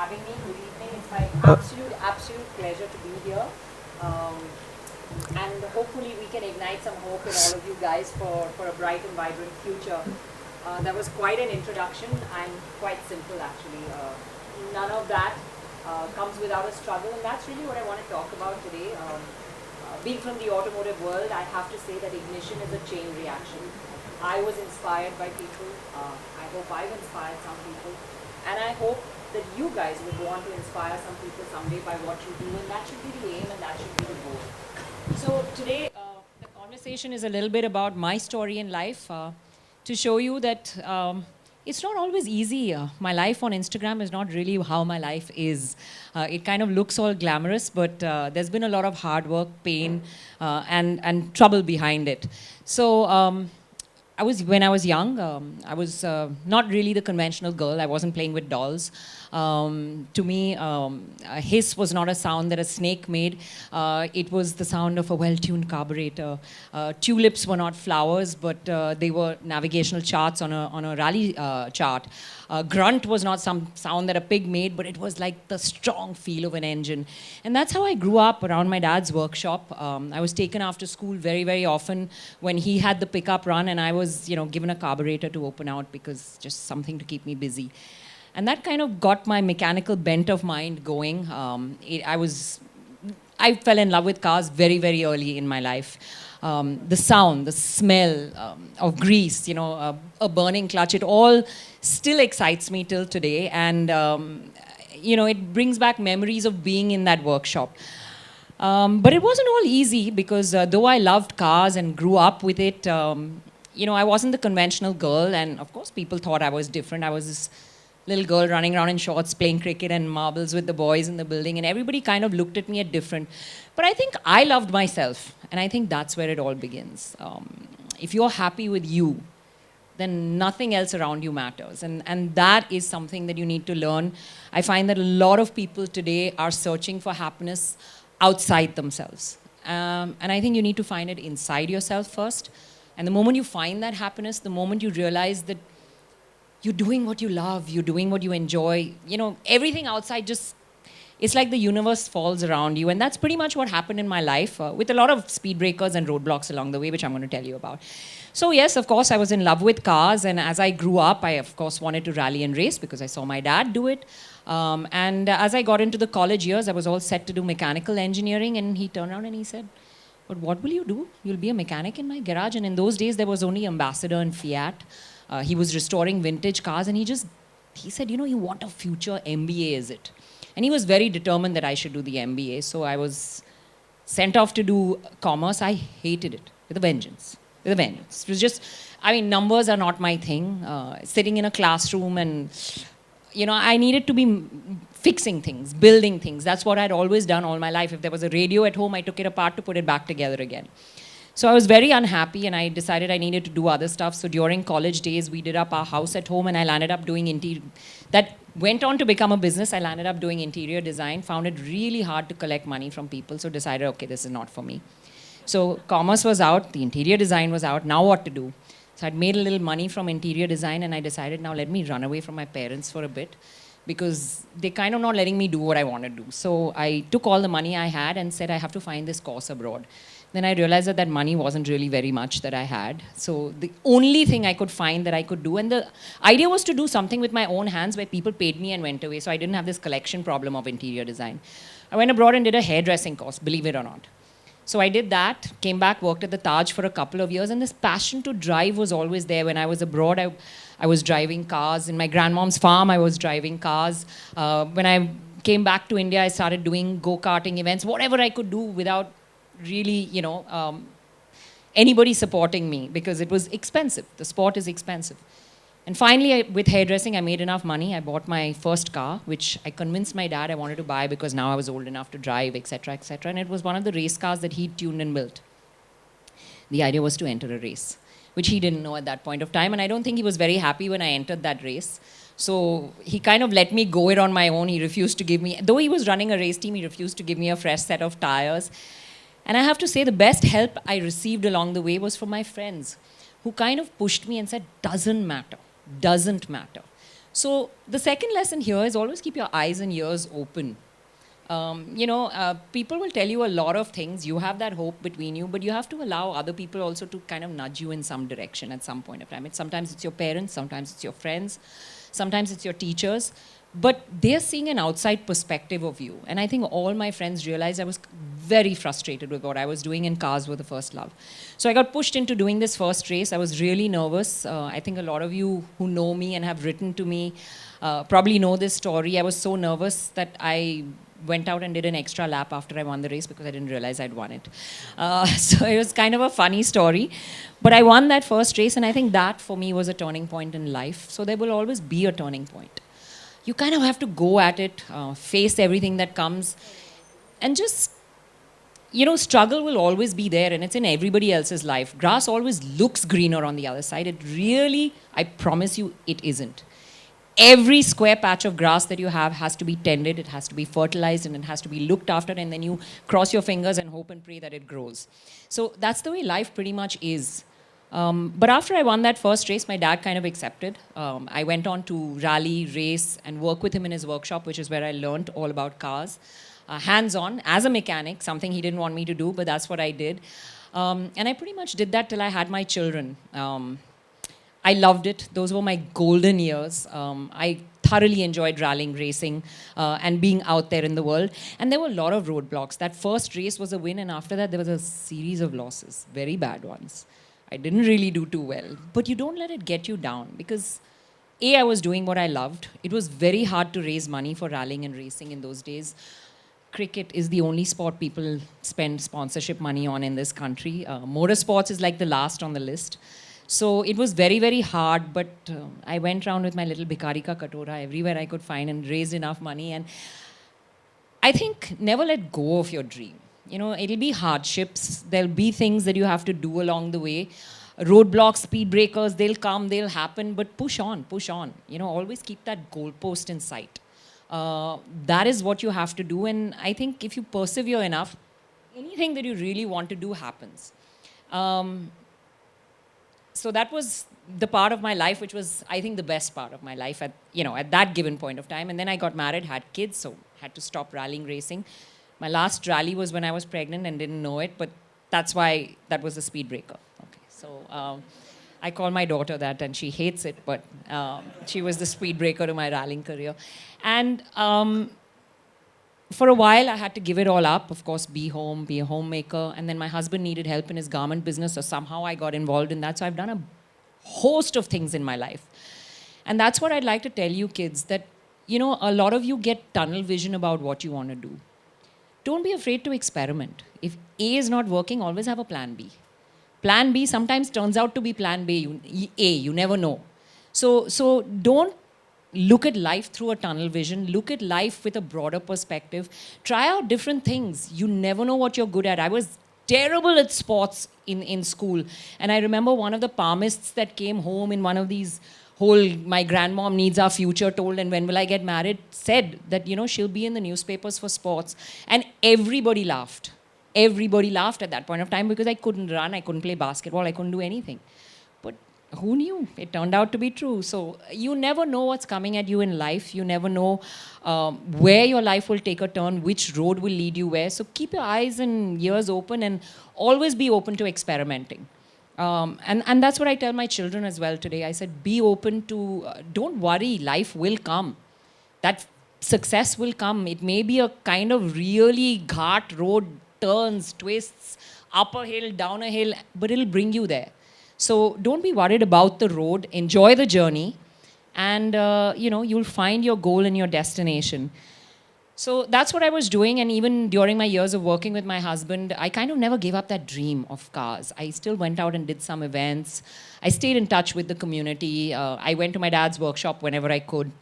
having me. Good evening. It's my absolute pleasure to be here. Um, and hopefully we can ignite some hope in all of you guys for a bright and vibrant future. That was quite an introduction. I'm quite simple actually. None of that comes without a struggle, and that's really what I want to talk about today. Being from the automotive world, I have to say that ignition is a chain reaction. I was inspired by people. I hope I've inspired some people. And I hope that you guys would want to inspire some people someday by what you do, and that should be the aim and that should be the goal. So today, the conversation is a little bit about my story in life to show you that it's not always easy. My life on Instagram is not really how my life is. It kind of looks all glamorous, but there's been a lot of hard work, pain, and trouble behind it. So when I was young, I was not really the conventional girl. I wasn't playing with dolls. To me, a hiss was not a sound that a snake made. It was the sound of a well-tuned carburetor. Tulips were not flowers, but they were navigational charts on a rally chart. Grunt was not some sound that a pig made, but it was like the strong feel of an engine. And that's how I grew up around my dad's workshop. I was taken after school very, very often when he had the pickup run, and I was, given a carburetor to open out because just something to keep me busy. And that kind of got my mechanical bent of mind going. I fell in love with cars very, very early in my life. The sound, the smell of grease, a burning clutch, it all still excites me till today. And, it brings back memories of being in that workshop. But it wasn't all easy because though I loved cars and grew up with it, I wasn't the conventional girl. And of course, people thought I was different. I was this little girl running around in shorts, playing cricket and marbles with the boys in the building, and everybody kind of looked at me at different. But I think I loved myself, and I think that's where it all begins. If you're happy with you, then nothing else around you matters, and that is something that you need to learn. I find that a lot of people today are searching for happiness outside themselves, and I think you need to find it inside yourself first. And the moment you find that happiness, the moment you realize that you're doing what you love, you're doing what you enjoy, everything outside just, it's like the universe falls around you. And that's pretty much what happened in my life, with a lot of speed breakers and roadblocks along the way, which I'm going to tell you about. So yes, of course, I was in love with cars. And as I grew up, I, of course, wanted to rally and race because I saw my dad do it. And as I got into the college years, I was all set to do mechanical engineering. And he turned around and he said, "But what will you do? You'll be a mechanic in my garage." And in those days, there was only Ambassador and Fiat. He was restoring vintage cars, and he said, "You want a future MBA, is it?" And he was very determined that I should do the MBA. So I was sent off to do commerce. I hated it with a vengeance. With a vengeance. It was just, numbers are not my thing. Sitting in a classroom and, I needed to be fixing things, building things. That's what I'd always done all my life. If there was a radio at home, I took it apart to put it back together again. So I was very unhappy, and I decided I needed to do other stuff. So during college days, we did up our house at home, and I landed up doing interior. That went on to become a business. I landed up doing interior design, found it really hard to collect money from people, so decided, okay, this is not for me. So commerce was out, the interior design was out, now what to do? So I'd made a little money from interior design, and I decided, now let me run away from my parents for a bit, because they're kind of not letting me do what I want to do. So I took all the money I had and said, I have to find this course abroad. Then I realized that money wasn't really very much that I had. So the only thing I could find that I could do, and the idea was to do something with my own hands where people paid me and went away. So I didn't have this collection problem of interior design. I went abroad and did a hairdressing course, believe it or not. So I did that, came back, worked at the Taj for a couple of years, and this passion to drive was always there. When I was abroad, I was driving cars. In my grandmom's farm, I was driving cars. When I came back to India, I started doing go-karting events, whatever I could do without really, anybody supporting me, because it was expensive. The sport is expensive. And finally, with hairdressing, I made enough money. I bought my first car, which I convinced my dad I wanted to buy because now I was old enough to drive, etc., etc. And it was one of the race cars that he tuned and built. The idea was to enter a race, which he didn't know at that point of time. And I don't think he was very happy when I entered that race. So he kind of let me go it on my own. He refused to give me, though he was running a race team, he refused to give me a fresh set of tires. And I have to say, the best help I received along the way was from my friends, who kind of pushed me and said, doesn't matter. So the second lesson here is always keep your eyes and ears open. People will tell you a lot of things. You have that hope between you, but you have to allow other people also to kind of nudge you in some direction at some point of time. Sometimes it's your parents, sometimes it's your friends, sometimes it's your teachers, but they're seeing an outside perspective of you. And I think all my friends realized I was very frustrated with what I was doing, and cars were the first love. So I got pushed into doing this first race. I was really nervous. I think a lot of you who know me and have written to me probably know this story. I was so nervous that I went out and did an extra lap after I won the race because I didn't realize I'd won it. So it was kind of a funny story. But I won that first race, and I think that for me was a turning point in life. So there will always be a turning point. You kind of have to go at it, face everything that comes, and just, struggle will always be there, and it's in everybody else's life. Grass always looks greener on the other side. It really, I promise you, it isn't. Every square patch of grass that you have has to be tended, it has to be fertilized, and it has to be looked after, and then you cross your fingers and hope and pray that it grows. So that's the way life pretty much is. But after I won that first race, my dad kind of accepted. I went on to rally, race, and work with him in his workshop, which is where I learned all about cars. Hands-on, as a mechanic, something he didn't want me to do, but that's what I did. And I pretty much did that till I had my children. I loved it. Those were my golden years. I thoroughly enjoyed rallying, racing, and being out there in the world. And there were a lot of roadblocks. That first race was a win, and after that, there was a series of losses, very bad ones. I didn't really do too well. But you don't let it get you down, because A, I was doing what I loved. It was very hard to raise money for rallying and racing in those days. Cricket is the only sport people spend sponsorship money on in this country. Motorsports is like the last on the list. So it was very, very hard, but I went around with my little Bhikari ka katora everywhere I could find and raised enough money. And I think never let go of your dream. It'll be hardships. There'll be things that you have to do along the way. Roadblocks, speed breakers, they'll come, they'll happen, but push on, push on. Always keep that goalpost in sight. That is what you have to do. And I think if you persevere enough, anything that you really want to do happens. So that was the part of my life which was, I think, the best part of my life at that given point of time. And then I got married, had kids, so had to stop rallying, racing. My last rally was when I was pregnant and didn't know it, but that's why that was a speed breaker. Okay, so I call my daughter that, and she hates it, but she was the speed breaker to my rallying career. And for a while, I had to give it all up, of course, be home, be a homemaker. And then my husband needed help in his garment business, so somehow I got involved in that. So I've done a host of things in my life. And that's what I'd like to tell you kids, that, a lot of you get tunnel vision about what you want to do. Don't be afraid to experiment. If A is not working, always have a plan B. Plan B sometimes turns out to be plan B, A, you never know. So don't look at life through a tunnel vision. Look at life with a broader perspective. Try out different things. You never know what you're good at. I was terrible at sports in school. And I remember one of the palmists that came home in one of these my grandmom needs our future told, and when will I get married, said that, she'll be in the newspapers for sports. And everybody laughed. Everybody laughed at that point of time because I couldn't run, I couldn't play basketball, I couldn't do anything. But who knew? It turned out to be true. So you never know what's coming at you in life. You never know where your life will take a turn, which road will lead you where. So keep your eyes and ears open and always be open to experimenting. And that's what I tell my children as well today. I said, be open to, don't worry, life will come. That success will come. It may be a kind of really ghat road, turns, twists, up a hill, down a hill, but it'll bring you there. So don't be worried about the road. Enjoy the journey, and you'll find your goal and your destination. So that's what I was doing, and even during my years of working with my husband, I kind of never gave up that dream of cars. I still went out and did some events. I stayed in touch with the community. I went to my dad's workshop whenever I could.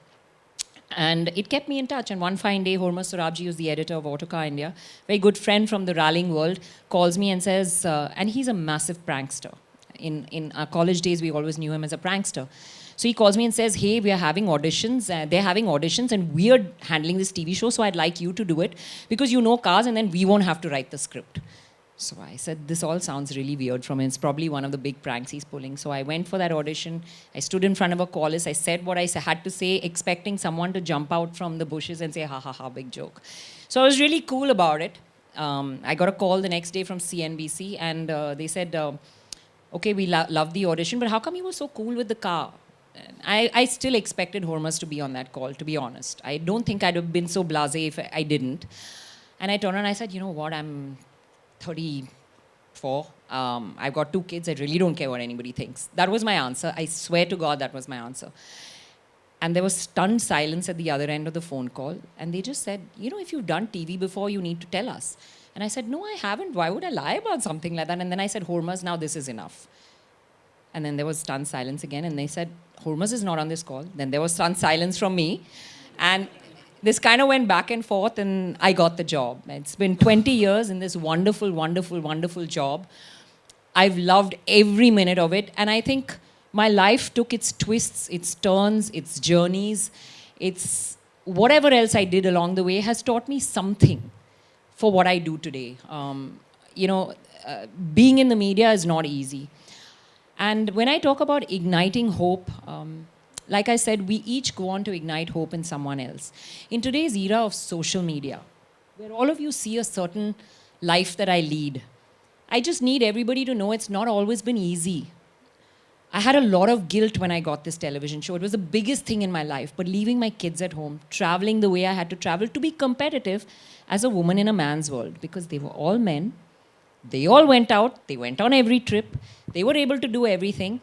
And it kept me in touch. And one fine day, Hormuz Sorabji, who's the editor of AutoCar India, very good friend from the rallying world, calls me and says, and he's a massive prankster. In our college days, we always knew him as a prankster. So he calls me and says, hey, we are having auditions. They're having auditions, and we're handling this TV show, so I'd like you to do it because you know cars, and then we won't have to write the script. So I said, this all sounds really weird from him. It's probably one of the big pranks he's pulling. So I went for that audition. I stood in front of a chorus. I said what I had to say, expecting someone to jump out from the bushes and say, ha, ha, ha, big joke. So I was really cool about it. I got a call the next day from CNBC, and they said, okay, we love the audition, but how come you were so cool with the car? I still expected Hormuz to be on that call, to be honest. I don't think I'd have been so blasé if I didn't. And I turned around and I said, you know what, I'm 34. I've got 2 kids. I really don't care what anybody thinks. That was my answer. I swear to God, that was my answer. And there was stunned silence at the other end of the phone call. And they just said, you know, if you've done TV before, you need to tell us. And I said, no, I haven't. Why would I lie about something like that? And then I said, Hormuz, now this is enough. And then there was stunned silence again. And they said, Hormuz is not on this call. Then there was stunned silence from me. And this kind of went back and forth, and I got the job. It's been 20 years in this wonderful, wonderful, wonderful job. I've loved every minute of it. And I think my life took its twists, its turns, its journeys. It's whatever else I did along the way has taught me something for what I do today. Being in the media is not easy. And when I talk about igniting hope, like I said, we each go on to ignite hope in someone else. In today's era of social media, where all of you see a certain life that I lead, I just need everybody to know it's not always been easy. I had a lot of guilt when I got this television show. It was the biggest thing in my life. But leaving my kids at home, traveling the way I had to travel to be competitive as a woman in a man's world, because they were all men. They all went out. They went on every trip. They were able to do everything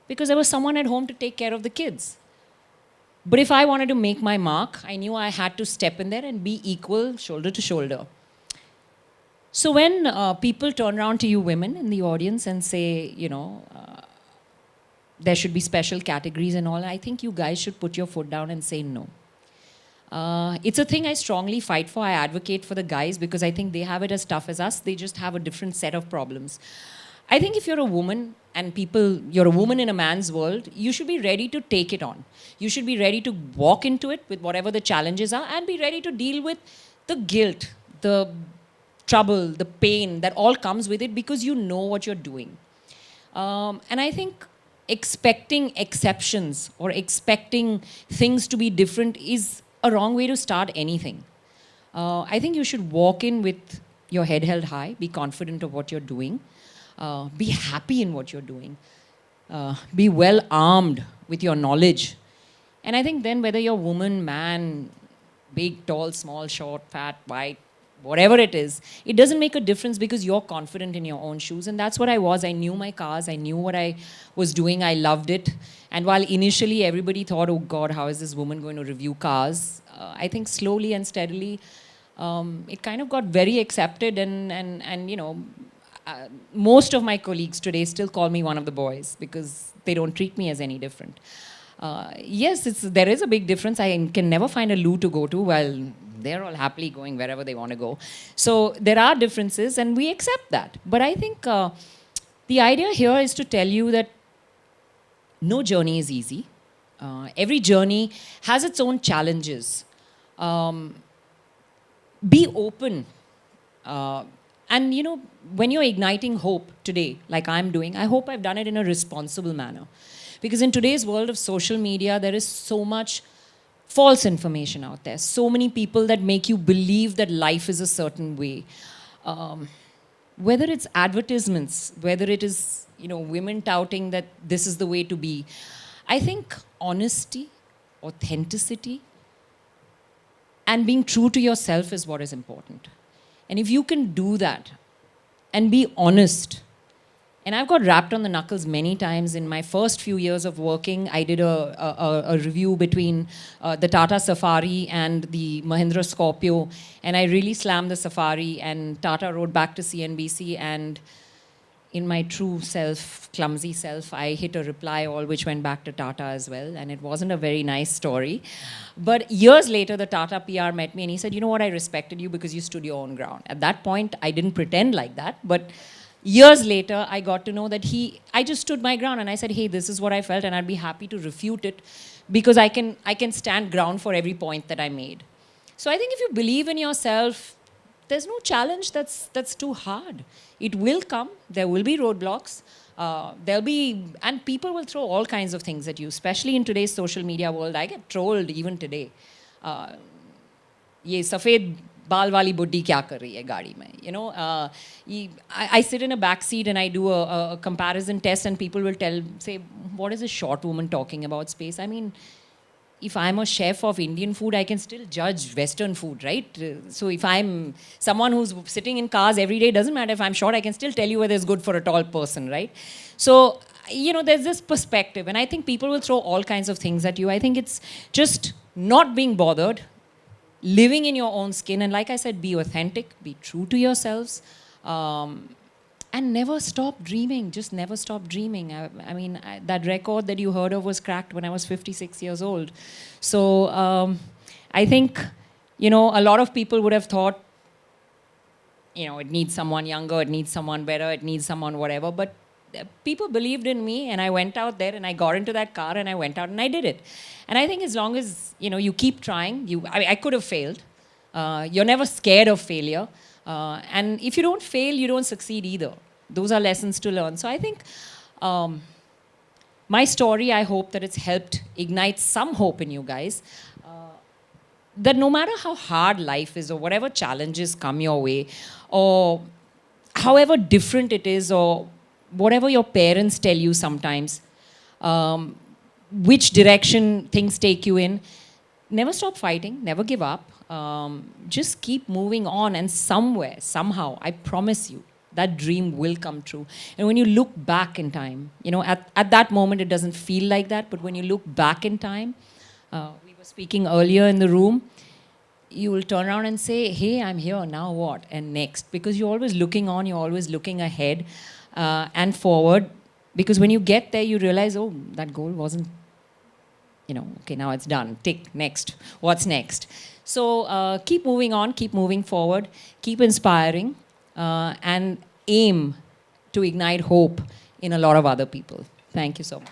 because there was someone at home to take care of the kids. But if I wanted to make my mark, I knew I had to step in there and be equal, shoulder to shoulder. So when people turn around to you women in the audience and say, there should be special categories and all, I think you guys should put your foot down and say no. It's a thing I strongly fight for. I advocate for the guys because I think they have it as tough as us. They just have a different set of problems. I think if you're a woman and you're a woman in a man's world, you should be ready to take it on. You should be ready to walk into it with whatever the challenges are and be ready to deal with the guilt, the trouble, the pain that all comes with it because you know what you're doing. And I think expecting exceptions or expecting things to be different is a wrong way to start anything. I think you should walk in with your head held high, be confident of what you're doing, be happy in what you're doing, be well armed with your knowledge. And I think then whether you're woman, man, big, tall, small, short, fat, white, whatever it is, it doesn't make a difference because you're confident in your own shoes. And that's what I was. I knew my cars. I knew what I was doing. I loved it. And while initially everybody thought, oh God, how is this woman going to review cars? I think slowly and steadily, it kind of got very accepted. And most of my colleagues today still call me one of the boys because they don't treat me as any different. Yes, there is a big difference. I can never find a loo to go to. Well, they're all happily going wherever they want to go. So there are differences and we accept that. But I think the idea here is to tell you that no journey is easy. Every journey has its own challenges. Be open. And when you're igniting hope today, like I'm doing, I hope I've done it in a responsible manner. Because in today's world of social media, there is so much false information out there. So many people that make you believe that life is a certain way. Whether it's advertisements, whether it is women touting that this is the way to be. I think honesty, authenticity, and being true to yourself is what is important. And if you can do that and be honest, and I've got rapped on the knuckles many times. In my first few years of working, I did a review between the Tata Safari and the Mahindra Scorpio, and I really slammed the Safari, and Tata wrote back to CNBC, and in my true self, clumsy self, I hit a reply all which went back to Tata as well, and it wasn't a very nice story. But years later, the Tata PR met me and he said, you know what, I respected you because you stood your own ground. At that point, I didn't pretend like that, but years later, I got to know that I just stood my ground and I said, hey, this is what I felt and I'd be happy to refute it because I can stand ground for every point that I made. So I think if you believe in yourself, there's no challenge that's too hard. It will come. There will be roadblocks. And people will throw all kinds of things at you, especially in today's social media world. I get trolled even today. ये सफ़ेद बाल वाली बुड्ढी क्या कर रही है गाड़ी में? You know, I sit in a back seat and I do a comparison test, and people will say, what is a short woman talking about space? I mean, if I'm a chef of Indian food, I can still judge Western food, right? So if I'm someone who's sitting in cars every day, doesn't matter if I'm short, I can still tell you whether it's good for a tall person, right? So, you know, there's this perspective, and I think people will throw all kinds of things at you. I think it's just not being bothered, living in your own skin, and like I said, be authentic, be true to yourselves, and never stop dreaming. Just never stop dreaming. I mean, that record that you heard of was cracked when I was 56 years old. So I think, you know, a lot of people would have thought, you know, it needs someone younger, it needs someone better, it needs someone whatever. But people believed in me, and I went out there and I got into that car and I went out and I did it. And I think as long as, you know, you keep trying, I could have failed. You're never scared of failure. And if you don't fail, you don't succeed either. Those are lessons to learn. So I think my story, I hope that it's helped ignite some hope in you guys. That no matter how hard life is or whatever challenges come your way, or however different it is, or whatever your parents tell you sometimes, which direction things take you in, never stop fighting, never give up. Just keep moving on, and somewhere, somehow, I promise you, that dream will come true. And when you look back in time, you know, at that moment it doesn't feel like that, but when you look back in time, we were speaking earlier in the room, you will turn around and say, hey, I'm here, now what? And next. Because you're always looking on, you're always looking ahead and forward. Because when you get there, you realize, oh, that goal wasn't, you know, okay, now it's done. Tick, next. What's next? So keep moving on, keep moving forward, keep inspiring, and aim to ignite hope in a lot of other people. Thank you so much.